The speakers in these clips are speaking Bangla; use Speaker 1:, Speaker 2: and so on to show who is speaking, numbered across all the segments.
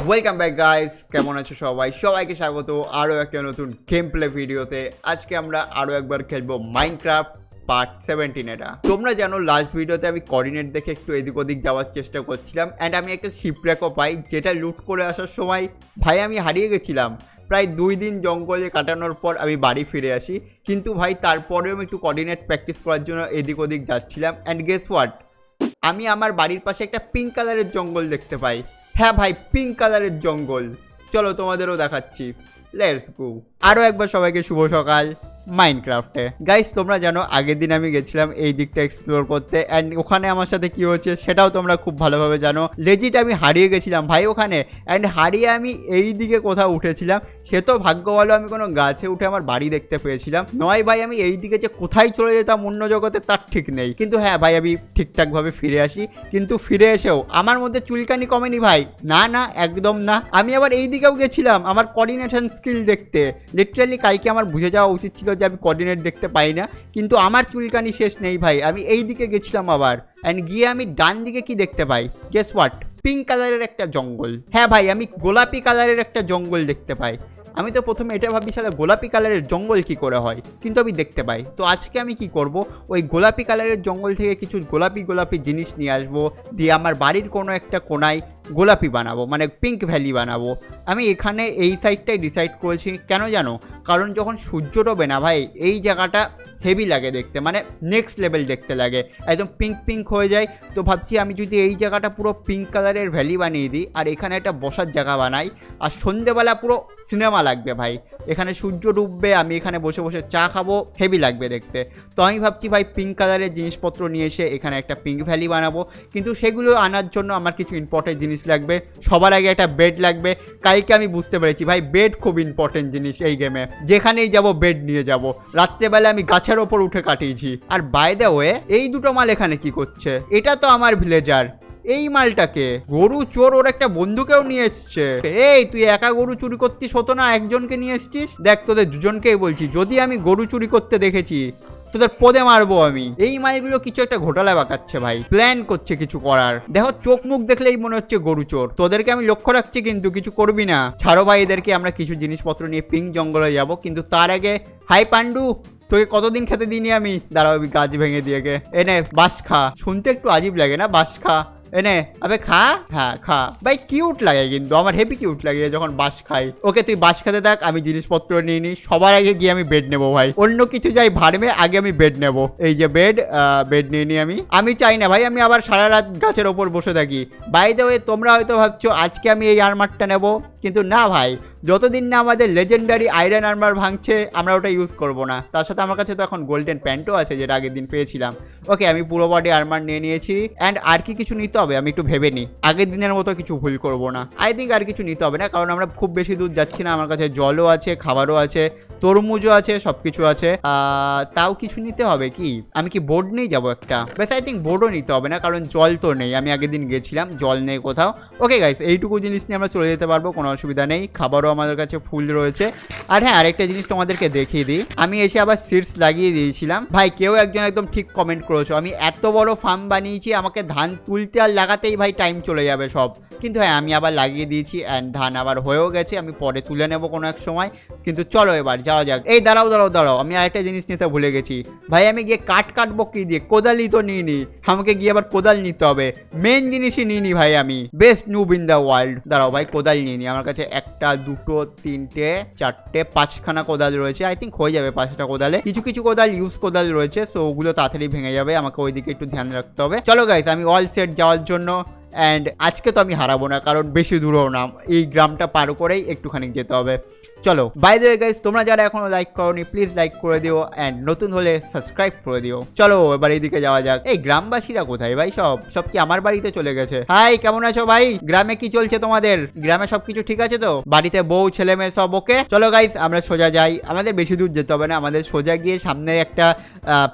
Speaker 1: ওয়েলকাম ব্যাক গাইস, কেমন আছো সবাই? সবাইকে স্বাগত আরও একটা নতুন গেম প্লে ভিডিওতে। আজকে আমরা আরও একবার খেলবো মাইনক্রাফট পার্ট 17। এটা তোমরা জানো লাস্ট ভিডিওতে আমি কোঅর্ডিনেট দেখে একটু এদিক ওদিক যাওয়ার চেষ্টা করছিলাম অ্যান্ড আমি একটা শিপরেকও পাই, যেটা লুট করে আসার সময় ভাই আমি হারিয়ে গেছিলাম। প্রায় 2 দিন জঙ্গলে কাটানোর পর আমি বাড়ি ফিরে আসি, কিন্তু ভাই তারপরেও আমি একটু কোঅর্ডিনেট প্র্যাকটিস করার জন্য এদিক ওদিক যাচ্ছিলাম অ্যান্ড গেস হোয়াট, আমি আমার বাড়ির পাশে একটা পিঙ্ক কালারের জঙ্গল দেখতে পাই। হ্যাঁ ভাই, পিঙ্ক কালারের জঙ্গল। চলো তোমাদেরও দেখাচ্ছি, লেটস গো। আরও একবার সবাইকে শুভ সকাল মাইনক্রাফটে। গাইস তোমরা জানো আগের দিন আমি গেছিলাম এই দিকটা এক্সপ্লোর করতে অ্যান্ড ওখানে আমার সাথে কী হচ্ছে সেটাও তোমরা খুব ভালোভাবে জানো। লেজিট আমি হারিয়ে গেছিলাম ভাই ওখানে, অ্যান্ড হারিয়ে আমি এই দিকে কোথাও উঠেছিলাম। সে তো ভাগ্য ভালো আমি কোনো গাছে উঠে আমার বাড়ি দেখতে পেয়েছিলাম, নয় ভাই আমি এই দিকে যে কোথায় চলে যেতাম অন্য জগতে তার ঠিক নেই। কিন্তু হ্যাঁ ভাই আমি ঠিকঠাকভাবে ফিরে আসি, কিন্তু ফিরে এসেও আমার মধ্যে চুলকানি কমেনি ভাই, না না একদম না। আমি আবার এই দিকেও গেছিলাম আমার কোঅর্ডিনেশন স্কিল দেখতে। লিটারালি কালকে আমার বুঝে যাওয়া উচিত ছিল যে আমি কোঅর্ডিনেট দেখতে পাই না, কিন্তু আমার চুলকানি শেষ নেই ভাই। আমি এই দিকে গেছিলাম আবার, অ্যান্ড গিয়ে আমি ডান দিকে কি দেখতে পাই, গেস হোয়াট, পিঙ্ক কালারের একটা জঙ্গল। হ্যাঁ ভাই আমি গোলাপি কালারের একটা জঙ্গল দেখতে পাই। আমি তো প্রথমে এটা ভাবি সালা গোলাপি কালারের জঙ্গল কি করে হয়, কিন্তু আমি দেখতে পাই। তো আজকে আমি কি করব, ওই গোলাপি কালারের জঙ্গল থেকে কিছু গোলাপি গোলাপি জিনিস নিয়ে আসবো, দিয়ে আমার বাড়ির কোনো একটা কোনায় গোলাপি বানাবো, মানে পিঙ্ক ভ্যালি বানাবো। আমি এখানে এই সাইডটাই ডিসাইড করেছি, কেন জানো? কারণ যখন সূর্য ডোবে না ভাই, এই জায়গাটা হেভি লাগে দেখতে, মানে নেক্সট লেভেল দেখতে লাগে, একদম পিঙ্ক পিঙ্ক হয়ে যায়। তো ভাবছি আমি যদি এই জায়গাটা পুরো পিঙ্ক কালারের ভ্যালি বানিয়ে দিই আর এখানে একটা বসার জায়গা বানাই, আর সন্ধেবেলা পুরো সিনেমা লাগবে ভাই। এখানে সূর্য ডুববে, আমি এখানে বসে বসে চা খাবো, হেভি লাগবে দেখতে। তো আমি ভাবছি ভাই পিঙ্ক কালারের জিনিসপত্র নিয়ে এসে এখানে একটা পিঙ্ক ভ্যালি বানাবো, কিন্তু সেগুলো আনার জন্য আমার কিছু ইম্পর্টেন্ট জিনিস লাগবে। সবার আগে একটা বেড লাগবে। কালকে আমি বুঝতে পেরেছি ভাই বেড খুব ইম্পর্টেন্ট জিনিস এই গেমে, যেখানেই যাব বেড নিয়ে যাব। রাত্রেবেলা আমি গাছের ওপর উঠে কাটিয়েছি। আর বাই দ্য ওয়ে এই দুটো মাল এখানে কি করছে? এটা তো আমার ভিলেজার। এই মালটাকে গরু চোর ওর একটা বন্ধুকেও নিয়ে এসছে। এই তুই একা গরু চুরি করতিস হতো না, একজনকে নিয়ে এসছিস। দেখ তোদের দুজনকেই বলছি, যদি আমি গরু চুরি করতে দেখেছি তোদের পদে মারবো আমি। এই মালগুলো কিছু একটা ঘোটালা বাঁকাচ্ছে ভাই, প্ল্যান করছে কিছু করার। দেখো চোখ মুখ দেখলেই মনে হচ্ছে গরু চোর। তোদেরকে আমি লক্ষ্য রাখছি, কিন্তু কিছু করবি না। ছাড়ো ভাই এদেরকে, আমরা কিছু জিনিসপত্র নিয়ে পিঙ্ক জঙ্গলে যাব, কিন্তু তার আগে হাই পান্ডু, তোকে কতদিন খেতে দিইনি আমি। দাঁড়াও আমি গাছ ভেঙে দিয়ে গে, এনে বাস খা। শুনতে একটু আজীব লাগে না, বাস খা, এনে আবে খা। হ্যাঁ খা ভাই, কিউট লাগে কিন্তু আমার হেভি কিউট লাগে যখন বাস খাই। ওকে তুই বাস খেতে থাক, আমি জিনিসপত্র নিয়ে নিই। সবার আগে গিয়ে আমি বেড নেবো ভাই, অন্য কিছু যাই ভাড়বে, আগে আমি বেড নেবো। এই যে বেড নিয়ে নিই আমি চাই না ভাই আমি আবার সারা রাত গাছের ওপর বসে থাকি। বাই দ্য ওয়ে তোমরা হয়তো ভাবছো আজকে আমি এই আর্মারটা নেবো, কিন্তু না ভাই, যতদিন না আমাদের লেজেন্ডারি আয়রন আর্মার ভাঙছে আমরা ওটা ইউজ করবো না। তার সাথে আমার কাছে তো এখন গোল্ডেন প্যান্টও আছে, যেটা আগের দিন পেয়েছিলাম। ওকে আমি পুরো বডি আর্মার নিয়ে নিয়েছি। অ্যান্ড আর কি কিছু নিতে হবে আমি একটু ভেবে নিই, আগের দিনের মতো কিছু ভুল করবো না। আই থিঙ্ক আর কিছু নিতে হবে না, কারণ আমরা খুব বেশি দূর যাচ্ছি না। আমার কাছে জলও আছে, খাবারও আছে, তরমুজও আছে, সব কিছু আছে। তাও কিছু নিতে হবে কি? আমি কি বোর্ড নিয়ে যাবো একটা? বেশ আই থিঙ্ক বোর্ডও নিতে হবে না, কারণ জল তো নেই। আমি আগের দিন গেছিলাম, জল নেই কোথাও। ওকে গাইস, এইটুকু জিনিস নিয়ে আমরা চলে যেতে পারবো, কোনো অসুবিধা নেই। খাবারও আমাদের কাছে ফুল রয়েছে। আর হ্যাঁ আরেকটা জিনিস তোমাদেরকে দেখিয়ে দিই, আমি এসে আবার সিডস লাগিয়ে দিয়েছিলাম ভাই। কেউ একজন একদম ঠিক কমেন্ট করেছো, আমি এত বড় ফার্ম বানিয়েছি, আমাকে ধান তুলতে আর লাগাতেই ভাই টাইম চলে যাবে সব। কিন্তু হ্যাঁ আমি আবার লাগিয়ে দিয়েছি অ্যান্ড ধান আবার হয়েও গেছে, আমি পরে তুলে নেবো কোনো এক সময়। কিন্তু চলো এবার যাওয়া যাক। এই দাঁড়াও, আমি আরেকটা জিনিস নিতে ভুলে গেছি ভাই। আমি গিয়ে কাটবো কি দিয়ে? কোদালই তো নিয়ে নি, আমাকে গিয়ে আবার কোদাল নিতে হবে। মেন জিনিসই নিয়ে নি ভাই, আমি best noob in the world. দাঁড়াও ভাই কোদাল নিয়ে নি, আমার কাছে 1 2 3 4 5খানা কোদাল রয়েছে। আই থিঙ্ক হয়ে যাবে 5টা কোদালে। কিছু কোদাল ইউজ কোদাল রয়েছে, সো ওগুলো তাড়াতাড়ি ভেঙে যাবে, আমাকে ওইদিকে একটু ধ্যান রাখতে হবে। চলো গাইস আমি অল সেট যাওয়ার জন্য। অ্যান্ড আজকে তো আমি হারাবো না, কারণ বেশি দূরও না, এই গ্রামটা পার করেই একটুখানি যেতে হবে। চলো বাই দ্য ওয়ে গাইস, তোমরা যারা এখনো লাইক করোনি প্লিজ লাইক করে দিও, অ্যান্ড নতুন হলে সাবস্ক্রাইব করে দিও। চলো এবার এইদিকে যাওয়া যাক। এই গ্রামবাসীরা কোথায় ভাই? সব কি আমার বাড়িতে চলে গেছে? হাই কেমন আছো ভাই? গ্রামে কি চলছে তোমাদের? গ্রামে সবকিছু ঠিক আছে তো? বাড়িতে বউ ছেলে মেয়ে সব ওকে? চলো গাইস আমরা সোজা যাই, আমাদের বেশি দূর যেতে হবে না। আমাদের সোজা গিয়ে সামনে একটা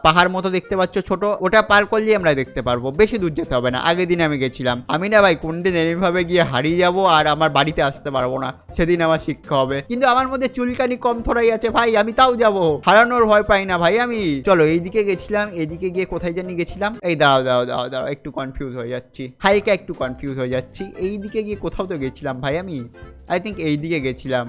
Speaker 1: পাহাড় মতো দেখতে পাচ্ছ ছোট, ওটা পার করলেই আমরা দেখতে পারবো। বেশি দূর যেতে হবে না। আগের দিন আমি গেছিলাম। আমি না ভাই কোনদিন এরমভাবে গিয়ে হারিয়ে যাবো আর আমার বাড়িতে আসতে পারবো না, সেদিন আমার শিক্ষা হবে। কিন্তু আমার মধ্যে চুলকানি কম থরাই আছে ভাই, আমি তাও যাব, হারানোর ভয় পাই না ভাই আমি। চলো এইদিকে গেছিলাম, এইদিকে গিয়ে কোথায় জানি গেছিলাম, এই দাঁড়াও একটু কনফিউজ হয়ে যাচ্ছি, হালকা একটু কনফিউজ হয়ে যাচ্ছি। এইদিকে গিয়ে কোথাও তো গেছিলাম ভাই আমি, আই থিঙ্ক এইদিকে গেছিলাম।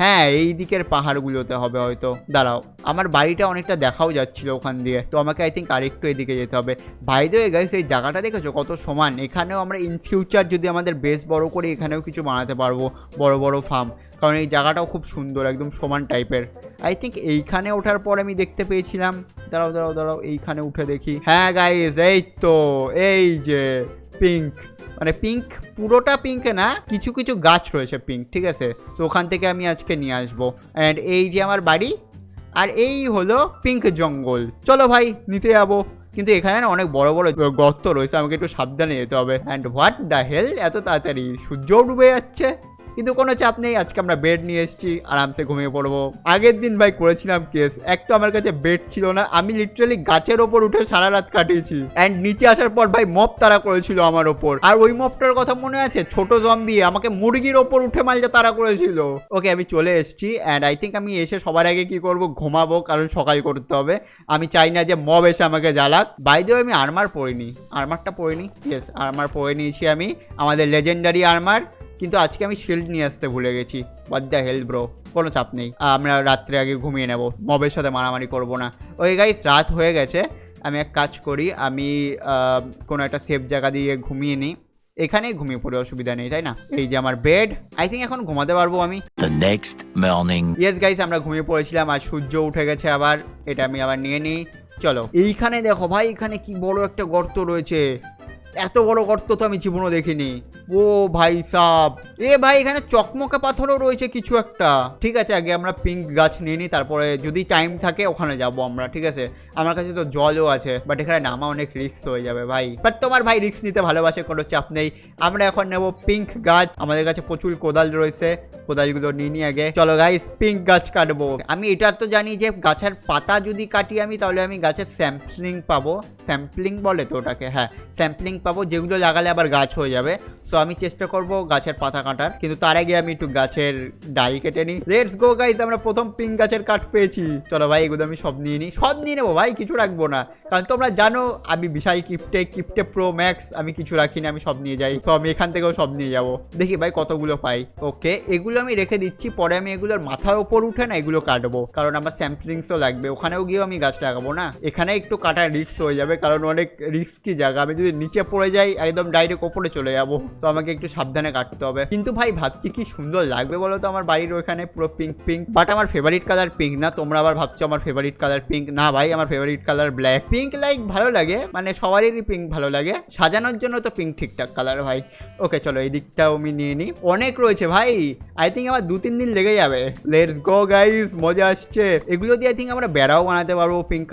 Speaker 1: হ্যাঁ, এই দিকের পাহাড়গুলোতে হবে হয়তো। দাঁড়াও, আমার বাড়িটা অনেকটা দেখাও যাচ্ছিল ওখান দিয়ে, তো আমাকে আই থিঙ্ক আরেকটু এদিকে যেতে হবে। বাই দ্য ওয়ে গাইস, এই জায়গাটা দেখেছো কত সমান? এখানেও আমরা ইন ফিউচার যদি আমাদের বেস বড় করি এখানেও কিছু বানাতে পারবো, বড় বড় ফার্ম, কারণ এই জায়গাটাও খুব সুন্দর, একদম সমান টাইপের। আই থিঙ্ক এইখানে ওঠার পর আমি দেখতে পেয়েছিলাম, দাঁড়াও এইখানে উঠে দেখি। হ্যাঁ গাইস, এই তো, এই যে পিঙ্ক, মানে পিঙ্ক, পুরোটা পিঙ্ক না, কিছু কিছু গাছ রয়েছে পিঙ্ক, ঠিক আছে? তো ওখান থেকে আমি আজকে নিয়ে আসবো। অ্যান্ড এই যে আমার বাড়ি, আর এই হলো পিঙ্ক জঙ্গল। চলো ভাই নিতে যাবো, কিন্তু এখানে না অনেক বড় বড় গর্ত রয়েছে, আমাকে একটু সাবধানে যেতে হবে। অ্যান্ড হোয়াট দ্য হেল, এত তাড়াতাড়ি সূর্যও ডুবে যাচ্ছে, কিন্তু কোনো চাপ নেই, আজকে আমরা বেড নিয়ে এসেছি, আরামসে ঘুমিয়ে পড়বো। আগের দিন ভাই করেছিলাম কেস, এক তো আমার কাছে বেড ছিল না, আমি লিটারালি গাছের ওপর উঠে সারা রাত কাটিয়েছি। অ্যান্ড নিচে আসার পর ভাই মব তারা করেছিল আমার ওপর, আর ওই মবটার কথা মনে আছে, ছোট জম্বি আমাকে মুরগির ওপর উঠে মালটা তারা করেছিল। ওকে, আমি চলে এসেছি। অ্যান্ড আই থিঙ্ক আমি এসে সবার আগে কি করব, ঘুমাবো, কারণ সকাল করতে হবে। আমি চাই না যে মব এসে আমাকে জ্বালাক। বাই দ্য ওয়ে, আমি আর্মার পরিনি, আর্মারটা পরিনি, ইয়েস আর্মার পরে নিয়েছি আমি, আমাদের লেজেন্ডারি আর্মার। কিন্তু আজকে আমি শিল্ড নিয়ে আসতে ভুলে গেছি। হোয়াট দ্য হেল ব্রো, কোনো চাপ নেই, আমরা রাত্রে আগে ঘুমিয়ে নেব, মবের সাথে মারামারি করব না। ওই গাইস, রাত হয়ে গেছে, আমি এক কাজ করি, আমি কোনো একটা সেফ জায়গা দিয়ে ঘুমিয়ে নিই, এখানেই ঘুমিয়ে পড়ে, অসুবিধা নেই, তাই না? এই যে আমার বেড, আই থিঙ্ক এখন ঘুমাতে পারবো আমি। ইয়েস গাইস, আমরা ঘুমিয়ে পড়েছিলাম, আর সূর্য উঠে গেছে আবার, এটা আমি আবার নিয়ে নিই। চলো, এইখানে দেখো ভাই, এখানে কি বড় একটা গর্ত রয়েছে, এত বড় গর্ত তো আমি জীবনও দেখিনি। ও ভাই সাব, এ ভাই এখানে চকমকে পাথরও রয়েছে কিছু একটা। ঠিক আছে, আগে আমরা পিঙ্ক গাছ নিয়ে নিই, তারপরে যদি টাইম থাকে ওখানে যাব আমরা, ঠিক আছে? আমার কাছে তো জলও আছে, বাট এখানে নামা অনেক রিস্ক হয়ে যাবে ভাই, বাট তোমার ভাই রিস্ক নিতে ভালোবাসে, কোনো চাপ নেই। আমরা এখন নেব পিঙ্ক গাছ, আমাদের কাছে প্রচুর কোদাল রয়েছে, কোদালগুলো নিয়ে নিই আগে। চলো গাইস, পিঙ্ক গাছ কাটবো। আমি এটা তো জানি যে গাছের পাতা যদি কাটি আমি, তাহলে আমি গাছের স্যাম্পলিং পাবো, স্যাম্পলিং বলে তো ওটাকে, হ্যাঁ স্যাম্পলিং পাবো, যেগুলো লাগালে আবার গাছ হয়ে যাবে। সো আমি চেষ্টা করব গাছের পাতা কাটার, কিন্তু তার আগে আমি একটু গাছের ডাল কেটে নিই। লেটস গো গাইস, আমরা প্রথম পিঙ্ক গাছের কাঠ পেয়েছি। চলো ভাই, এগুলো আমি সব নিয়ে নিই, সব নিয়ে নেবো ভাই, কিছু রাখবো না, কারণ তোমরা জানো আমি বিশাল কিপটে প্রো ম্যাক্স, আমি কিছু রাখি না, আমি সব নিয়ে যাই। সো আমি এখান থেকেও সব নিয়ে যাবো, দেখি ভাই কতগুলো পাই। ওকে, এগুলো আমি রেখে দিচ্ছি, পরে আমি এগুলোর মাথার ওপর উঠে না এগুলো কাটবো, কারণ আমার স্যাম্পলিংসও লাগবে, ওখানেও গিয়েও আমি গাছ লাগাবো না, এখানে একটু কাটার রিস্ক হয়ে যাবে, কারণ অনেক রিস্কি জায়গা, আমি যদি নিচে পড়ে যাই একদম ডাইরেক্ট ওপরে চলে যাবো। তো আমাকে একটু সাবধানে কাটতে হবে। কিন্তু ভাই ভাবছি কি সুন্দর লাগবে বলো তো আমার বাড়ির ওখানে পুরো পিঙ্ক পিঙ্ক, বাট আমার ফেভারিট কালার পিঙ্ক না। তোমরা আবার ভাবছো আমার ফেভারিট কালার পিঙ্ক না, ভাই আমার favourite colour black. Pink like ভালো লাগে, মানে সবারই পিঙ্ক ভালো লাগে, সাজানোর জন্য তো পিঙ্ক ঠিকঠাক কালার ভাই। ওকে চলো, এই দিকটাও আমি নিয়ে নিই, অনেক রয়েছে ভাই, আই থিঙ্ক আমার 2-3 দিন লেগে যাবে। লেটস গো গাইস, মজা আসছে। এগুলো দিয়ে আই থিঙ্ক আমরা বেড়াও বানাতে পারবো, পিঙ্ক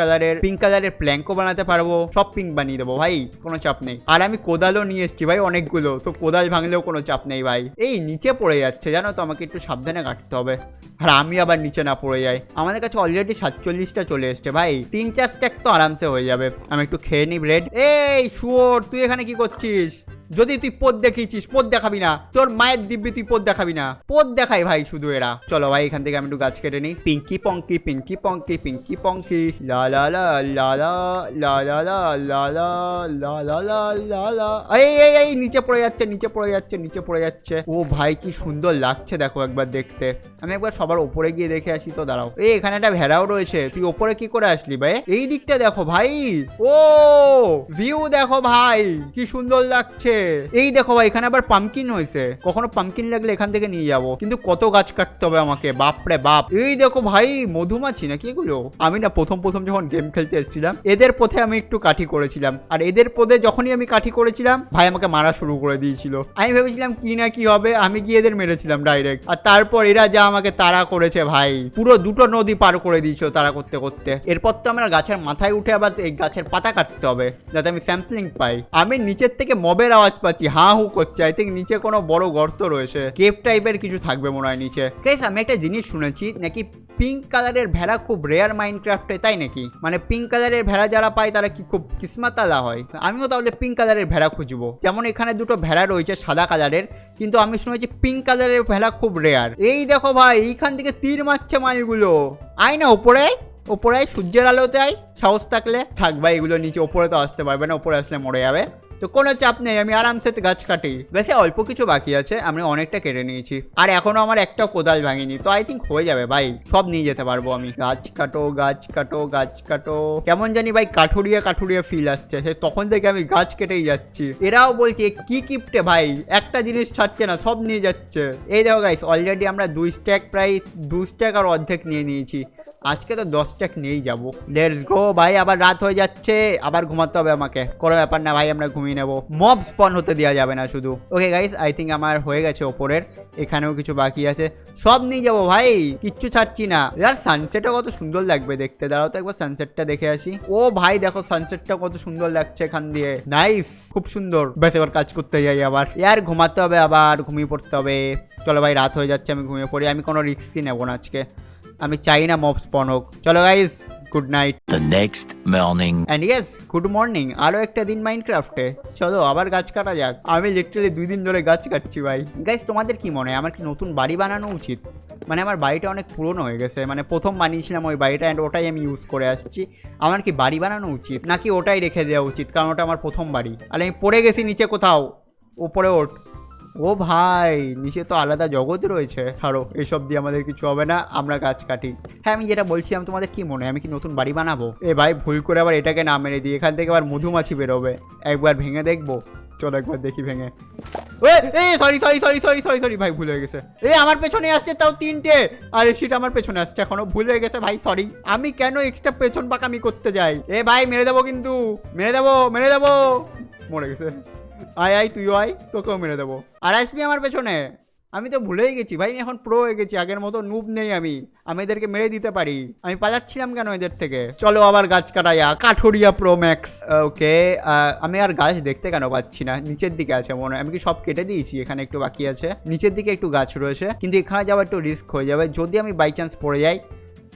Speaker 1: কালারের প্ল্যাঙ্কও বানাতে পারবো, সব পিঙ্ক বানিয়ে দেবো ভাই, কোনো চাপ নেই। আর আমি কোদালও নিয়ে এসেছি ভাই অনেকগুলো, তো কোদাল ভাঙলেও কোনো চাপ নেই ভাই। এই নিচে পড়ে যাচ্ছে জানো তো, আমাকে একটু সাবধানে কাটতে হবে, আর আমি আবার নিচে না পড়ে যাই। আমাদের কাছে অলরেডি 47টা চলে এসছে ভাই, 3-4 স্ট্যাক তো আরামসে হয়ে যাবে। আমি একটু খেয়ে নিই ব্রেড। এই শুয়োর, তুই এখানে কি করছিস? যদি তুই পদ দেখিয়েছিস, পদ দেখাবি না, তোর মায়ের দিব্যি তুই পদ দেখাবি না, পদ দেখাই ভাই শুধু এরা। চলো ভাই, এখান থেকে আমি একটু গাছ কেটে নিই। পিঙ্কি পঙ্কি পিঙ্কি পঙ্কি পিঙ্কি পঙ্কি, লা লা লা লা লা লা লা লা লা লা লা লা লা লা লা। এই নিচে পড়ে যাচ্ছে, নিচে পড়ে যাচ্ছে, নিচে পড়ে যাচ্ছে। ও ভাই কি সুন্দর লাগছে দেখো একবার দেখতে। আমি একবার সবার ওপরে গিয়ে দেখে আসি তো, দাঁড়াও। এই এখানে একটা ভেড়াও রয়েছে, তুই ওপরে কি করে আসলি ভাই? এই দিকটা দেখো ভাই, ও ভিউ দেখো ভাই কি সুন্দর লাগছে। এই দেখো ভাই, এখানে আবার পামকিন হয়েছে, কখনো পামকিন লাগলে এখান থেকে নিয়ে যাবো, কিন্তু কত গাছ কাটতে হবে আমাকে, বাপরে বাপ। এই দেখো ভাই, মধুমাছি নাকি এগুলো? আমি না প্রথম যখন গেম খেলতে এসেছিলাম, এদের পথে আমি একটু কাঠি করেছিলাম, আর এদের পথে যখনই আমি কাঠি করেছিলাম ভাই আমাকে মারা শুরু করে দিয়েছিল। আমি ভেবেছিলাম কি না কি হবে, আমি গিয়ে এদের মেরেছিলাম ডাইরেক্ট, আর তারপর এরা যা আমাকে তাড়া করেছে ভাই, পুরো 2টো নদী পার করে দিয়েছো তাড়া করতে করতে। এরপর তো আমরা গাছের মাথায় উঠে আবার এই গাছের পাতা কাটতে হবে, যাতে আমি স্যাম্পলিং পাই। আমি নিচের থেকে মবের আওয়াজ আওয়াজ পাচ্ছি, হা হু করছে। আই থিঙ্ক নিচে কোনো বড় গর্ত রয়েছে, কেভ টাইপের কিছু থাকবে মনে হয় নিচে। গাইস আমি একটা জিনিস শুনেছি নাকি পিঙ্ক কালারের ভেড়া খুব রেয়ার মাইনক্রাফটে, তাই নাকি? মানে পিঙ্ক কালারের ভেড়া যারা পায় তারা কি খুব কিসমতালা হয়? আমিও তাহলে পিঙ্ক কালারের ভেড়া খুঁজবো। যেমন এখানে দুটো ভেড়া রয়েছে সাদা কালারের, কিন্তু আমি শুনেছি পিঙ্ক কালারের ভেড়া খুব রেয়ার। এই দেখো ভাই, এইখান থেকে তীর মারছে মালগুলো। আয় না ওপরে, ওপরে সূর্যের আলোতে আয়, সাহস থাকলে। থাক ভাই, এগুলো নিচে ওপরে তো আসতে পারবে না, ওপরে আসলে মরে যাবে। তো কোনো চাপ নেই, আমি আরামসে গাছ কাটি। বেশি অল্প কিছু বাকি আছে, আমি অনেকটা কেটে নিয়েছি, আর এখনো আমার একটা কোদাল ভাঙিনি। তো আই থিঙ্ক হয়ে যাবে ভাই, সব নিয়ে যেতে পারবো আমি। গাছ কাটো, গাছ কাটো, গাছ কাটো। কেমন জানি ভাই কাঠুরিয়া কাঠুরিয়া ফিল আসছে, সে তখন থেকে আমি গাছ কেটেই যাচ্ছি। এরাও বলছে কি কিপটে ভাই, একটা জিনিস ছাড়ছে না, সব নিয়ে যাচ্ছে। এই দেখো গাইস, অলরেডি আমরা 2 স্ট্যাক, প্রায় 2 স্ট্যাক আর অর্ধেক নিয়ে নিয়েছি। আজকে তো 10 স্ট্যাক নিয়েই যাবো। লেটস গো ভাই, আবার রাত হয়ে যাচ্ছে, আবার ঘুমাতে হবে আমাকে। কোনো ব্যাপার না ভাই, আমরা ঘুমিয়ে নেবো। মব স্পন হতে দেওয়া যাবে না শুধু। ওকে গাইস, আই থিঙ্ক আমার হয়ে গেছে ওপরের, এখানেও কিছু বাকি আছে, সব নিয়ে যাবো ভাই, কিচ্ছু ছাড়ছি না। यार সানসেটও কত সুন্দর লাগবে দেখতে, দাঁড়াও তো একবার সানসেটটা দেখে আসি। ও ভাই দেখো সানসেটটা কত সুন্দর লাগছে এখান দিয়ে, নাইস, খুব সুন্দর। বেশ এবার কাজ করতে যাই আবার। ইয়ার ঘুমাতে হবে, আবার ঘুমিয়ে পড়তে হবে। চলো ভাই, রাত হয়ে যাচ্ছে, আমি ঘুমিয়ে পড়ি। আমি কোনো রিস্কই নেবো না আজকে, আমি চাই না মব স্পন হোক। চলো guys, good night.
Speaker 2: The next morning.
Speaker 1: And yes, good morning. আরও একটা দিন মাইনক্রাফটে, চলো আবার গাছ কাটা যাক। আমি লিটারালি 2 দিন ধরে গাছ কাটছি ভাই। গাইস তোমাদের কি মনে হয়, আমার কি নতুন বাড়ি বানানো উচিত? মানে আমার বাড়িটা অনেক পুরনো হয়ে গেছে, মানে প্রথম বানিয়েছিলাম ওই বাড়িটা, অ্যান্ড ওটাই আমি ইউজ করে আসছি। আমার কি বাড়ি বানানো উচিত, নাকি ওটাই রেখে দেওয়া উচিত? কারণ ওটা আমার প্রথম বাড়ি। আর আমি পড়ে গেছি নিচে কোথাও, উপরে ওঠ। ও ভাই, নিচে তো আলাদা জগৎ রয়েছে। ছাড়ো, এসব দিয়ে আমাদের কিছু হবে না, আমরা গাছ কাটি। হ্যাঁ, আমি যেটা বলছিলাম, তোমাদের কি মনে হয় আমি কি নতুন বাড়ি বানাবো? এ ভাই, ভুল করে আবার এটাকে না মেরে দিই, এখান থেকে আবার মধুমাছি বেরোবে। একবার ভেঙে দেখবো, চলো একবার দেখি ভেঙে। সরি ভাই, ভুল হয়ে গেছে। আমার পেছনে আসছে তাও 3টে, আর সেটা আমার পেছনে আসছে এখনো, ভুল হয়ে গেছে ভাই, সরি। আমি কেন এক্সট্রা পেছন পাকামি করতে যাই? ভাই মেরে দেবো কিন্তু, মেরে দেবো। মরে গেছে। আয় আয়, তুইও আয়, তোকেও মেরে দেবো। আর আসবি আমার পেছনে? আমি তো ভুলেই গেছি ভাই, আমি এখন প্রো হয়ে গেছি, আগের মতো নুব নেই আমি এদেরকে মেরে দিতে পারি। আমি পালাচ্ছিলাম কেন এদের থেকে? চলো আবার গাছ কাটাইয়া, কাঠুরিয়া প্রো ম্যাক্স। ওকে, আমি আর গাছ দেখতে কেন পাচ্ছি না? নিচের দিকে আছে মনে হয়, আমি কি সব কেটে দিয়েছি? এখানে একটু বাকি আছে, নিচের দিকে একটু গাছ রয়েছে, কিন্তু এখানে যাওয়া একটু রিস্ক হয়ে যাবে, যদি আমি বাই চান্স পড়ে যাই।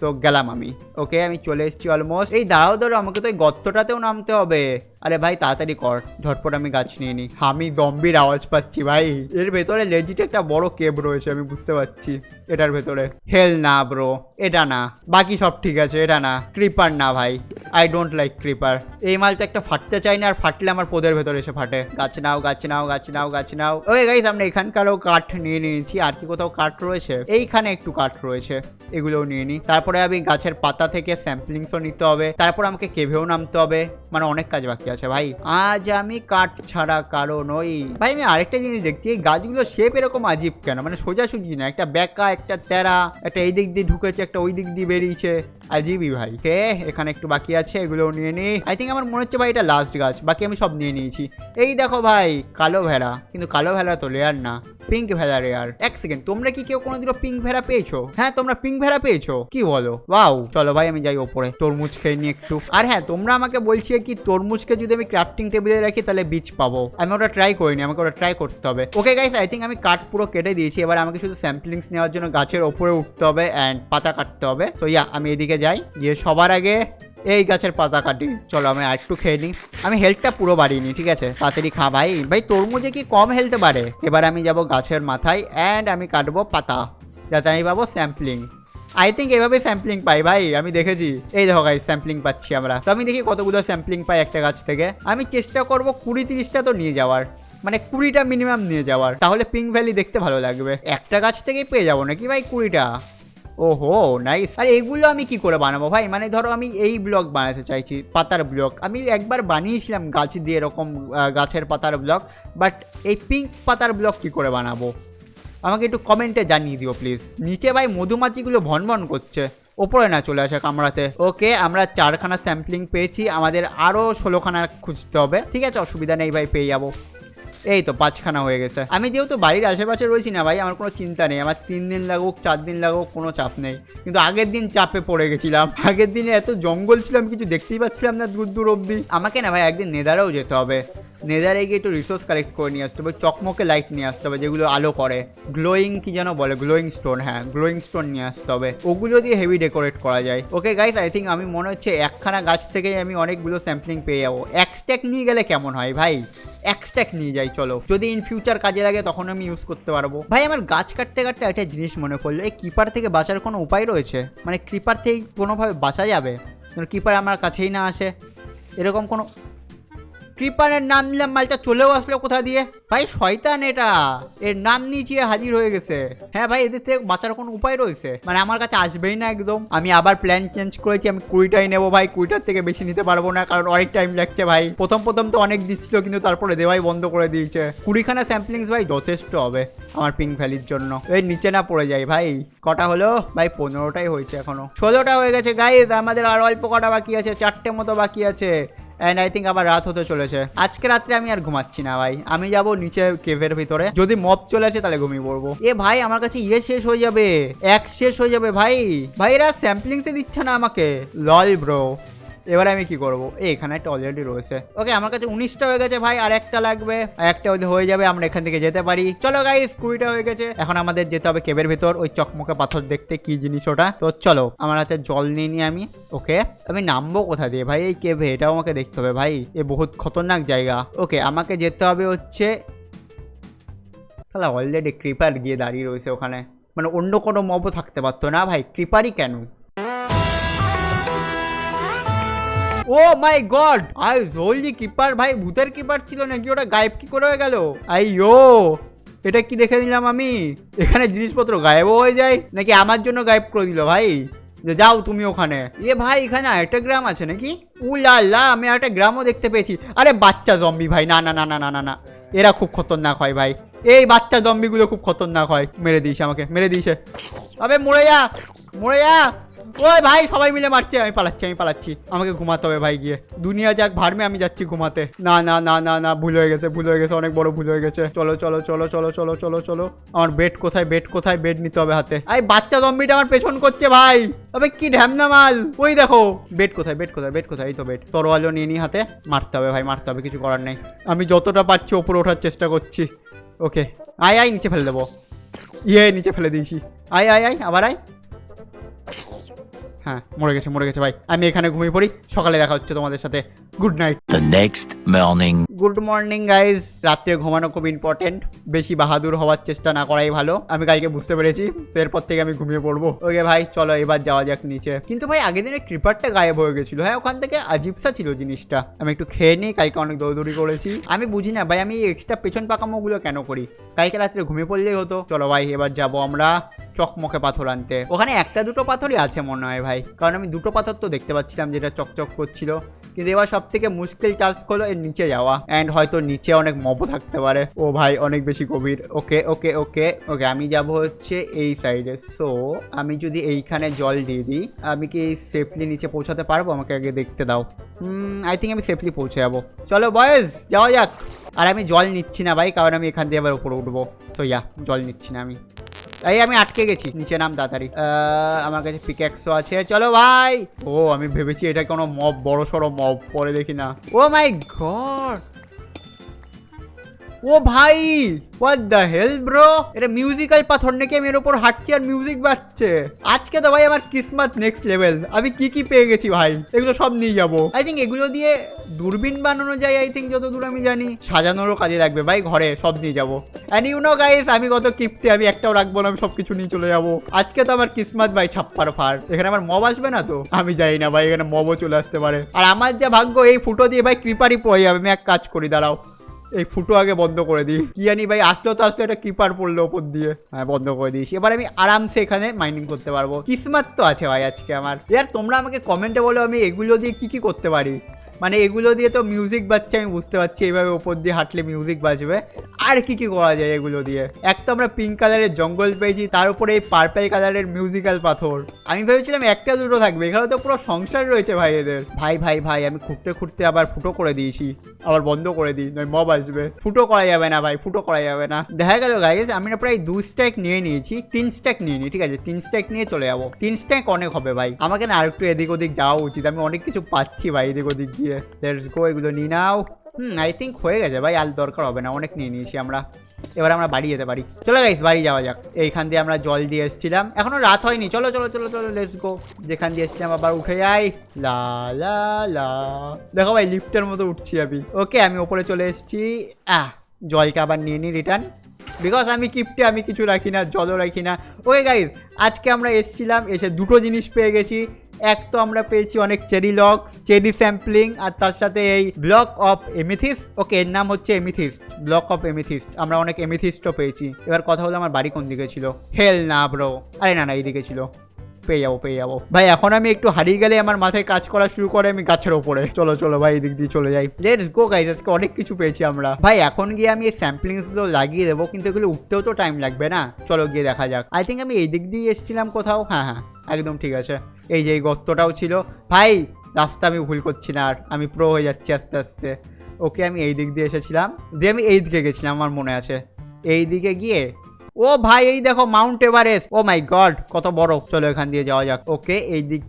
Speaker 1: তো গেলাম আমি। ওকে, আমি চলে এসেছি অলমোস্ট। এই দাঁড়াও, আমাকে তো এই গর্তটাতেও নামতে হবে। আরে ভাই তাড়াতাড়ি কর, ঝটপট আমি গাছ নিয়ে নিই। আমি জম্বির আওয়াজ পাচ্ছি ভাই, এর ভেতরে লেজিট একটা বড় কেভ রয়েছে, আমি বুঝতে পারছি। এটার ভেতরে হেল না ব্রো, এটা না, বাকি সব ঠিক আছে, এটা না। ক্রিপার না ভাই, আই ডোন্ট লাইক ক্রিপার। এই মালটা একটা ফাটতে চাই না, আর ফাটলে আমার পোদের ভেতরে এসে ফাটে। গাছ নাও, গাছ নাও, গাছ নাও, গাছ নাও। ওই গাইস, আমরা এখানকারও কাঠ নিয়ে নিয়েছি। আর কি কোথাও কাঠ রয়েছে? এইখানে একটু কাঠ রয়েছে, এগুলোও নিয়ে নিই। তারপরে আমি গাছের পাতা থেকে স্যাম্পলিংসও নিতে হবে, তারপর আমাকে কেভেও নামতে হবে, মানে অনেক কাজ বাকি আছে ভাই। আজ আমি কাঠ ছাড়া কারণ ওই ভাই, আমি আরেকটা জিনিস দেখছি, এই গাছগুলো শেপ এরকম আজীব কেন? মানে সোজাসুজি না, একটা বেঁকা, একটা তেরা, একটা এই দিক দিয়ে ঢুকেছে, একটা ওই দিক দিয়ে বেরিয়েছে, আজীবই ভাই। এখানে একটু বাকি আছে, এগুলোও নিয়ে নিই। আই থিঙ্ক আমার মনে হচ্ছে ভাই এটা লাস্ট গাছ, বাকি আমি সব নিয়ে নিয়েছি। এই দেখো ভাই, কালো ভেড়া, কিন্তু কালো ভেড়া তো লেয়ার না, পিঙ্ক ভেড়া রেয়ার। এক সেকেন্ড, তোমরা কি কেউ কোনোদিনও পিঙ্ক ভেড়া পেয়েছো? হ্যাঁ, তোমরা পিঙ্ক ভেড়া পেয়েছো? কি বলো, ওয়াও। চলো ভাই, আমি যাই ওপরে, তরমুজ খেয়ে নিই একটু। আর হ্যাঁ, তোমরা আমাকে বলছি কি তরমুজকে যদি আমি ক্রাফটিং টেবিলে রাখি তাহলে বীজ পাবো। আমি ওটা ট্রাই করিনি, আমাকে ওটা ট্রাই করতে হবে। ওকে গাইস, আই থিঙ্ক আমি কাঠ পুরো কেটে দিয়েছি, এবার আমাকে শুধু স্যাম্পলিংস নেওয়ার জন্য গাছের ওপরে উঠতে হবে অ্যান্ড পাতা কাটতে হবে। সো ইয়া, আমি এদিকে যাই, গিয়ে সবার আগে এই গাছের পাতা কাটি। চলো আমি আর একটু খেয়ে নিই, আমি হেলথটা পুরো বাড়িয়ে নিই, ঠিক আছে? তাড়াতাড়ি খা ভাই। ভাই তরমুজে কি কম হেলতে পারে? এবার আমি যাব গাছের মাথায় অ্যান্ড আমি কাটবো পাতা, যাতে আমি পাবো স্যাম্পলিং। আই থিঙ্ক এভাবে স্যাম্পলিং পাই ভাই, আমি দেখেছি। এই দেখো গাইস, স্যাম্পলিং পাচ্ছি আমরা। তো আমি দেখি কতগুলো স্যাম্পলিং পাই একটা গাছ থেকে। আমি চেষ্টা করবো 20-30টা তো নিয়ে যাওয়ার, মানে 20টা মিনিমাম নিয়ে যাওয়ার, তাহলে পিঙ্ক ভ্যালি দেখতে ভালো লাগবে। একটা গাছ থেকেই পেয়ে যাবো নাকি ভাই 20টা? ওহো নাইস। আর এগুলো আমি কি করে বানাবো ভাই? মানে ধরো আমি এই ব্লক বানাতে চাইছি, পাতার ব্লক। আমি একবার বানিয়েছিলাম গাছ দিয়ে এরকম গাছের পাতার ব্লক, বাট এই পিঙ্ক পাতার ব্লক কি করে বানাবো আমাকে একটু কমেন্টে জানিয়ে দিও প্লিজ। নিচে ভাই মধুমাছিগুলো ভনভন করছে, ওপরে না চলে আসে কামড়াতে। ওকে, আমরা 4খানা স্যাম্পলিং পেয়েছি, আমাদের আরও 16খানা খুঁজতে হবে। ঠিক আছে, অসুবিধা নেই ভাই, পেয়ে যাবো। এই তো 5খানা হয়ে গেছে। আমি যেহেতু বাড়ির আশেপাশে রয়েছি না ভাই, আমার কোনো চিন্তা নেই। আমার 3 দিন লাগুক 4 দিন লাগুক কোনো চাপ নেই। কিন্তু আগের দিন চাপে পড়ে গেছিলাম। আগের দিনে এত জঙ্গল ছিলাম কিছু দেখতেই পাচ্ছিলাম না দূর দূর অবধি। আমাকে না ভাই একদিন নেদারেও যেতে হবে। নেদারে গিয়ে একটু রিসোর্স কালেক্ট করে নিয়ে আসতে হবে, চকমকে লাইট নিয়ে আসতে হবে যেগুলো আলো করে, গ্লোয়িং কি যেন বলে, গ্লোয়িং স্টোন, হ্যাঁ গ্লোয়িং স্টোন নিয়ে আসতে হবে, ওগুলো দিয়ে হেভি ডেকোরেট করা যায়। ওকে গাইস, আই থিঙ্ক আমি মনে হচ্ছে একখানা গাছ থেকেই আমি অনেকগুলো স্যাম্পলিং পেয়ে যাবো। এক স্ট্যাক নিয়ে গেলে কেমন হয় ভাই? এক স্ট্যাক নিয়ে যাই চলো, যদি ইন ফিউচার কাজে লাগে তখন আমি ইউজ করতে পারবো। ভাই আমার গাছ কাটতে কাটতে একটা জিনিস মনে পড়লো, এই ক্রিপার থেকে বাঁচার কোনো উপায় রয়েছে? মানে ক্রিপার থেকে কোনোভাবে বাঁচা যাবে? ক্রিপার আমার কাছেই না আসে, এরকম কোনো ক্রিপারের নাম নিলাম, মালটা চলেও আসলো কোথা দিয়ে? ভাই শয়তান এটা, এর নাম নিচে হাজির হয়ে গেছে। হ্যাঁ ভাই, এদের থেকে বাঁচার কোনো উপায় রয়েছে? মানে আমার কাছে আসবেই না একদম। আমি আবার প্ল্যান চেঞ্জ করেছি, আমি 20টাই নেবো ভাই, 20টার থেকে বেশি নিতে পারবো না, কারণ অনেক টাইম লাগছে ভাই। প্রথম তো অনেক দিচ্ছিল, কিন্তু তারপরে দেওয়াই বন্ধ করে দিয়েছে। 20খানা স্যাম্পলিংস ভাই যথেষ্ট হবে আমার পিঙ্ক ভ্যালির জন্য। এই নিচে না পড়ে যায় ভাই। কটা হলো ভাই? 15টাই হয়েছে, এখনো 16টা হয়ে গেছে গাইজ। আমাদের আর অল্প কটা বাকি আছে, 4টে মতো বাকি আছে। অ্যান্ড আই থিঙ্ক আবার রাত হতে চলেছে। আজকে রাত্রে আমি আর ঘুমাচ্ছি না ভাই, আমি যাবো নিচে কেভের ভিতরে। যদি মব চলে আসে তাহলে ঘুমিয়ে পড়বো। এ ভাই আমার কাছে শেষ হয়ে যাবে, শেষ হয়ে যাবে ভাই। ভাই এরা স্যাম্পলিংসে দিচ্ছে না আমাকে, লল ব্রো। এবারে আমি কি করবো? এখানে একটা অলরেডি রয়েছে। ওকে আমার কাছে 19টা হয়ে গেছে ভাই, আর একটা লাগবে, আর একটা হয়ে যাবে, আমরা এখান থেকে যেতে পারি। চলো গাইস, 20টা হয়ে গেছে। এখন আমাদের যেতে হবে কেবের ভেতর, ওই চকমকে পাথর দেখতে, কি জিনিস ওটা। তো চলো, আমার হাতে জল নিয়ে নিই আমি। ওকে আমি নামবো কোথা দিয়ে ভাই এই কেভে? এটাও আমাকে দেখতে হবে ভাই, এ বহুত খতরনাক জায়গা। ওকে আমাকে যেতে হবে হচ্ছে, তাহলে অলরেডি ক্রিপার গিয়ে দাঁড়িয়ে রয়েছে ওখানে। মানে অন্য কোনো মবও থাকতে পারতো না ভাই, ক্রিপারই কেন? ও মাই গড, আই জলদি কিপার ভাই, ভূতের কিপার ছিল নাকি ওটা? গায়েব কি করে হয়ে গেল? আইয়ো, এটা কি দেখে নিলাম আমি? এখানে জিনিসপত্র গায়েবও হয়ে যায় নাকি? আমার জন্য গায়েব করে দিল ভাই, যে যাও তুমি ওখানে। এ ভাই এখানে আরেকটা গ্রাম আছে নাকি? উলাল্লা, আমি আরেকটা গ্রামও দেখতে পেয়েছি। আরে বাচ্চা জম্বি ভাই, না না না না না না না, এরা খুব খতরনাক হয় ভাই। এই বাচ্চা জম্বিগুলো খুব খতরনাক হয়। মেরে দিয়েছে আমাকে, মেরে দিয়েছে। আবে মরে যা, মরে যা। ওই ভাই সবাই মিলে মারছে, আমি পালাচ্ছি। আমাকে ঘুমাতে হবে ভাই গিয়ে। দুনিয়া যাক ভাড়মে, আমি যাচ্ছি ঘুমাতে। না না না না না, ভুল হয়ে গেছে, অনেক বড় ভুল হয়ে গেছে। চলো চলো চলো চলো চলো চলো চলো। আমার বেড কোথায়? বেড নিতে হবে হাতে। এই বাচ্চা জম্বিটা আমার পেছন করছে ভাই। তবে কি ঢ্যামনা মাল, ওই দেখো। বেড কোথায়? এই তো বেড। তরোয়ালও নিয়ে নি হাতে, মারতে হবে ভাই, মারতে হবে, কিছু করার নেই। আমি যতটা পারছি ওপরে ওঠার চেষ্টা করছি। ওকে আয় নিচে ফেলে দেবো। নিচে ফেলে দিয়েছি। আয় আবার আয়। হ্যাঁ মরে গেছে ভাই। আমি এখানে ঘুমিয়ে পড়ি, সকালে দেখা হচ্ছে তোমাদের সাথে। Good night.
Speaker 2: The next morning.
Speaker 1: Good morning guys. রাত্রে ঘুমানো খুব ইম্পর্টেন্ট, বেশি বাহাদুর হওয়ার চেষ্টা না করাই ভালো। আমি কালকে বুঝতে পেরেছি, তো এরপর থেকে আমি ঘুমিয়ে পড়বো। ওকে ভাই চলো এবার যাওয়া যাক নিচে। কিন্তু ভাই আগের দিনের ক্রিপারটা গায়েব হয়ে গেছিল। হ্যাঁ ওখান থেকে আজিবসা ছিল জিনিসটা। আমি একটু খেয়ে নিই, কালকে অনেক দৌড়দৌড়ি করেছি। আমি বুঝি না ভাই, আমি এক্সট্রা পেছন পাকামোগুলো কেন করি? কালকে রাত্রে ঘুমিয়ে পড়লেই হতো। চলো ভাই এবার যাবো আমরা চকমকে পাথর আনতে। ওখানে একটা দুটো পাথরই আছে মনে হয় ভাই, কারণ আমি দুটো পাথর তো দেখতে পাচ্ছিলাম যেটা চকচক করছিল। কিন্তু এবার সব থেকে মুশকিল টাস্ক হলো এর নিচে যাওয়া, অ্যান্ড হয়তো নিচে অনেক মবও থাকতে পারে। ও ভাই অনেক বেশি গভীর। ওকে ওকে ওকে ওকে, আমি যাব হচ্ছে এই সাইডে। সো আমি যদি এইখানে জল দিয়ে দিই, আমি কি সেফলি নিচে পৌঁছাতে পারবো? আমাকে আগে দেখতে দাও। আই থিঙ্ক আমি সেফলি পৌঁছে যাবো। চলো বয়েজ যাওয়া যাক। আর আমি জল নিচ্ছি না ভাই, কারণ আমি এখান দিয়ে আবার উপরে উঠবো। সো জল নিচ্ছি না আমি। আমি আটকে গেছি, নিচে নাম তাড়াতাড়ি। আমার কাছে পিক্যাক্সও আছে, চলো ভাই। ও আমি ভেবেছি এটা কোনো মব, বড় সড়ো মব, পরে দেখি না। ও মাই গড, ও ভাই হোয়াট দ্য হেল ব্রো, এটা মিউজিক্যাল পাথর নাকি? আমি এর উপর হাঁটছি আর মিউজিক বাজছে। আজকে তো ভাই আমার কিসমত নেক্সট লেভেল। আমি কি পেয়ে গেছি ভাই, এগুলো সব নিয়ে যাবো। আই থিঙ্ক এগুলো দিয়ে দূরবীন বানানো যায়, আই থিঙ্ক যতদূর আমি জানি। সাজানোরও কাজে লাগবে ভাই, ঘরে সব নিয়ে যাবো। অ্যান্ড ইউ নো গাইস, আমি কত কিপ্টে, আমি একটাও রাখবো না, আমি সব কিছু নিয়ে চলে যাবো। আজকে তো আমার কিসমত ভাই ছাপ্পার ফার। এখানে আমার মব আসবে না তো? আমি যাই না ভাই, এখানে মবও চলে আসতে পারে। আর আমার যা ভাগ্য, এই ফুটো দিয়ে ভাই ক্রিপারই পড়ে যাবে। আমি এক কাজ করি, দাঁড়াও, এই ফুটো আগে বন্ধ করে দিই। কি জানি ভাই, আসলো একটা কিপার পড়লো ওপর দিয়ে। হ্যাঁ বন্ধ করে দিয়েছি। এবার আমি আরামসে এখানে মাইনিং করতে পারবো। কিসমত তো আছে ভাই আজকে আমার। ইয়ার তোমরা আমাকে কমেন্টে বলো আমি এগুলো দিয়ে কি করতে পারি। মানে এগুলো দিয়ে তো মিউজিক বাজছে, আমি বুঝতে পারছি এইভাবে ওপর দিয়ে হাঁটলে মিউজিক বাজবে। আর কি কি করা যায় এগুলো দিয়ে? এক তো আমরা পিঙ্ক কালারের জঙ্গল পেয়েছি, তার উপরে এই পার্পল কালারের মিউজিক্যাল পাথর। আমি ভেবেছিলাম একটা দুটো থাকবে, এখানে তো পুরো সংসার রয়েছে ভাই এদের। ভাই ভাই ভাই আমি খুঁড়তে খুঁড়তে আবার ফুটো করে দিয়েছি, আবার বন্ধ করে দিই, নয় মব আসবে। ফুটো করা যাবে না ভাই, ফুটো করা যাবে না। দেখা গেল গাইস আমি না প্রায় 2 স্ট্যাক নিয়ে নিয়েছি, 3 স্ট্যাক নিয়ে নিই, ঠিক আছে 3 স্ট্যাক নিয়ে চলে যাবো। 3 স্ট্যাক অনেক হবে ভাই, আমাকে না আরেকটু এদিক ওদিক যাওয়া উচিত, আমি অনেক কিছু পাচ্ছি ভাই এদিক ওদিক গিয়ে। লেটস গো, এগুলো নিয়ে নাও। আই থিঙ্ক হয়ে গেছে ভাই, আর দরকার হবে না, অনেক নিয়ে নিয়েছি আমরা। এবার আমরা বাড়ি যেতে পারি, চলো গাইস বাড়ি যাওয়া যাক। এইখান দিয়ে আমরা জল দিয়ে এসেছিলাম, এখনো রাত হয়নি, চলো চলো চলো চলো লেটস গো। যেখান দিয়ে এসেছিলাম আবার উঠে যাই। লা লা লা, দেখো ভাই লিফটের মতো উঠছি আমি। ওকে আমি ওপরে চলে এসেছি। জলটা আবার নিয়ে নিই রিটার্ন, বিকজ আমি কিপ্টে, আমি কিছু রাখি না, জলও রাখি না। ওকে গাইজ আজকে আমরা এসেছিলাম, এসে দুটো জিনিস পেয়ে গেছি। এক তো আমরা পেয়েছি অনেক চেরি লক্স, চেরি স্যাম্পলিং, আর তার সাথে এই ব্লক অফ এমিথিস্ট। ওকে এর নাম হচ্ছে এমিথিস্ট, ব্লক অফ এমিথিস্ট। আমরা অনেক এমিথিস্টও পেয়েছি। এবার কথা হলো আমার বাড়ি কোন দিকে ছিল? হেল না ব্রো, আরে না না এইদিকে ছিল। পেয়ে যাবো ভাই। এখন আমি একটু হারিয়ে গেলে আমার মাথায় কাজ করা শুরু করে আমি গাছের ওপরে। চলো চলো ভাই এদিক দিয়ে চলে যাই। লেটস গো গাইস, আজকে অনেক কিছু পেয়েছি আমরা। ভাই এখন গিয়ে আমি এই স্যাম্পলিংসগুলো লাগিয়ে দেবো, কিন্তু এগুলো উঠতেও তো টাইম লাগবে না। চলো গিয়ে দেখা যাক। আই থিঙ্ক আমি এই দিক দিয়ে এসেছিলাম কোথাও। হ্যাঁ হ্যাঁ একদম ঠিক আছে, এই যে এই গর্তটাও ছিল। ভাই রাস্তা আমি ভুল করছি না, আর আমি প্রো হয়ে যাচ্ছি আস্তে আস্তে। ওকে আমি এই দিক দিয়ে এসেছিলাম, দিয়ে আমি এই দিকে গেছিলাম, আমার মনে আছে। এই দিকে গিয়ে ও ভাই এই দেখো মাউন্ট এভারেস্ট, ও মাই গড কত বড়। চলো এখান দিয়ে যাওয়া যাক। ওকে এই দিক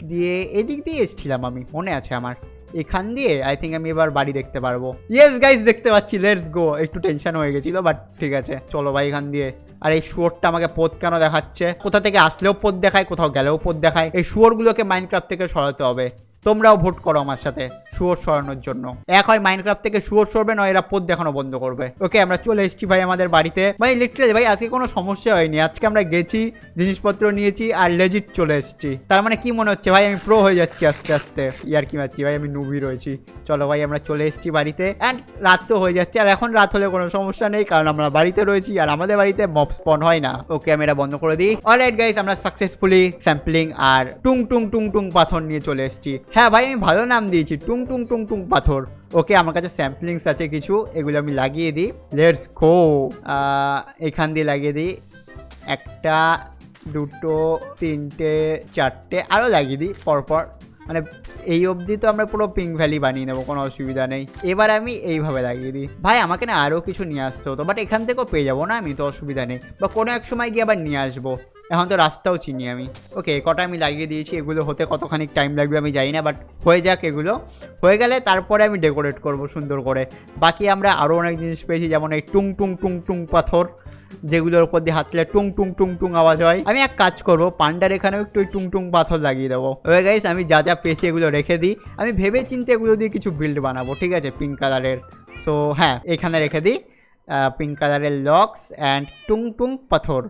Speaker 1: দিয়ে এসেছিলাম আমি, মনে আছে আমার। এখান দিয়ে আই থিঙ্ক আমি এবার বাড়ি দেখতে পারবো। ইয়েস গাইস দেখতে পাচ্ছি, লেটস গো। একটু টেনশন হয়ে গেছিল বাট ঠিক আছে, চলো ভাই এখান দিয়ে। আর এই শুয়োরটা আমাকে পথ কেন দেখাচ্ছে? কোথা থেকে আসলেও পথ দেখায়, কোথাও গেলেও পথ দেখায়। এই শুয়োরগুলোকে মাইনক্রাফট থেকে সরাতে হবে। তোমরাও ভোট করো আমার সাথে শুয়োর সরানোর জন্য। এক হয় মাইনক্রাফট থেকে শুয়োর সরবে, নয় এরা পথ দেখানো বন্ধ করবে। ওকে আমরা চলে এসেছি ভাই আমাদের বাড়িতে। ভাই লিটারালি ভাই আজকে কোনো সমস্যা হয়নি। আজকে আমরা গেছি, জিনিসপত্র নিয়েছি আর লেজিট চলে এসেছি। তার মানে কি মনে হচ্ছে ভাই আমি প্রো হয়ে যাচ্ছি আস্তে আস্তে? ইয়ার কি মারছি ভাই, আমি নুবি রয়েছি। চলো ভাই আমরা চলে এসেছি বাড়িতে, অ্যান্ড রাত তো হয়ে যাচ্ছে। আর এখন রাত হলে কোনো সমস্যা নেই, কারণ আমরা বাড়িতে রয়েছি আর আমাদের বাড়িতে মব স্পন হয় না। ওকে আমি এটা বন্ধ করে দিই। অলরাইট গাইস আমরা সাকসেসফুলি স্যাম্পলিং আর টুং টুং টুং টুং পাথর নিয়ে চলে এসেছি। হ্যাঁ ভাই আমি ভালো নাম দিয়েছি, টুং টুং টুং টুং পাথর। ওকে আমার কাছে স্যাম্পলিংস আছে কিছু, এগুলো আমি লাগিয়ে দিই। লেটস গো, এখান দিয়ে লাগিয়ে দিই। একটা দুটো তিনটে চারটে আরও লাগিয়ে দিই পরপর। মানে এই অবধি তো আমরা পুরো পিঙ্ক ভ্যালি বানিয়ে নেবো, কোনো অসুবিধা নেই। এবার আমি এইভাবে লাগিয়ে দিই। ভাই আমাকে না আরও কিছু নিয়ে আসতে হতো, বাট এখান থেকেও পেয়ে যাবো না আমি, তো অসুবিধা নেই। বা কোনো এক সময় গিয়ে আবার নিয়ে আসবো, এখন তো রাস্তাও চিনি আমি। ওকে কটা আমি লাগিয়ে দিয়েছি, এগুলো হতে কতখানি টাইম লাগবে আমি জানি না, বাট হয়ে যাক। এগুলো হয়ে গেলে তারপরে আমি ডেকোরেট করব সুন্দর করে। বাকি আমরা আরও অনেক জিনিস পেয়েছি, যেমন এই টুং টুং টুং টুং পাথর, যেগুলোর উপর দিয়ে হাতলে টুং টুং টুং টুং আওয়াজ হয়। আমি এক কাজ করবো, পান্ডার এখানেও একটু টুং টুং পাথর লাগিয়ে দেবো। ওকে গাইস আমি যা যা পেয়েছি এগুলো রেখে দিই। আমি ভেবে চিন্তে এগুলো দিয়ে কিছু বিল্ড বানাবো, ঠিক আছে, পিঙ্ক কালারের। সো হ্যাঁ এখানে রেখে দিই পিঙ্ক কালারের লক্স অ্যান্ড টুং টুং পাথর।